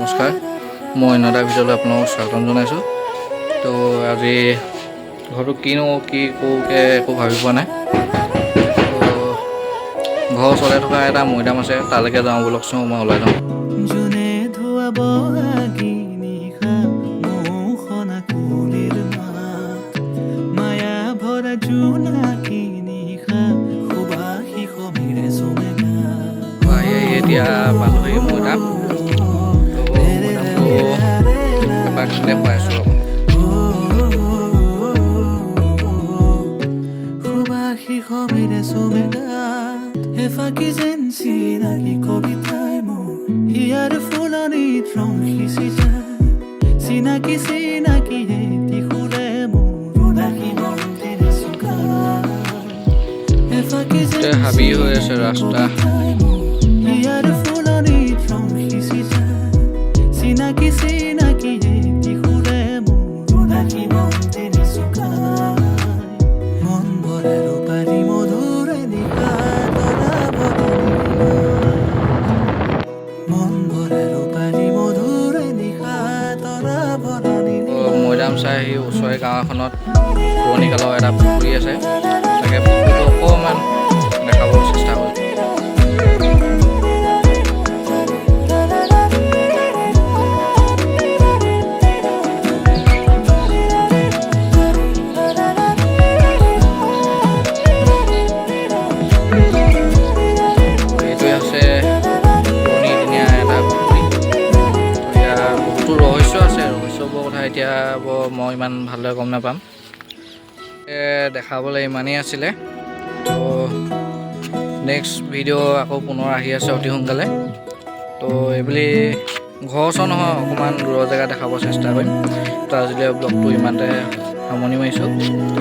নমস্কাৰ, মই নদা ভিডিঅ'লৈ আপোনালোকক স্বাগতম জনাইছোঁ। তো আজি ঘৰটো কিনো কি কৰোঁকৈ একো ভাবি পোৱা নাই। তো ঘৰৰ ওচৰতে থকা এটা মৈদাম আছে, তালৈকে যাওঁ বলকচোন, মই ওলাই যাওঁ। এতিয়া পালোহি মৈদাম। তো মৈদামটো এপাক দেখুৱাই আছোঁ। এফাকি যেন চিনাকি কবিতাই মোৰ হিয়াৰ ফুলনিত ৰং সিঁচি যায়। চিনাকি চিনাকি এটি সুৰে মোৰ এফাকি যেন হাবি হৈ আছে ৰাস্তা। হিয়াৰ ফুলনিত ৰং সিঁচি যায়। চিনাকি চিনাকি এটি সুৰে মোৰ ৰাখিব মন ভৰে ৰূপালী মধুৰে নিশা মৈদাম চাই আহি ওচৰৰে গাঁও এখনত পুৰণি কালৰ এটা পুখুৰী আছে, তাকে পুখুৰীটো অকণমান দেখাবলৈ চেষ্টা কৰিম। এইটোৱে হৈছে পুৰণিদিনীয়া এটা পুখুৰী। ইয়াৰ বহুতো ৰহস্য আছে। ৰহস্যবোৰৰ কথা এতিয়া মই ইমান ভালদৰে গম নাপাম। দেখাবলৈ ইমানেই আছিলে। তো নেক্সট ভিডিঅ' আকৌ পুনৰ আহি আছে অতি সোনকালে। তো এইবুলি ঘৰৰ ওচৰ নহয়, অকণমান দূৰৰ জেগা দেখাব চেষ্টা কৰিম। তো আজিলৈ ব্লগটো ইমানতে সামৰণি মাৰিছোঁ।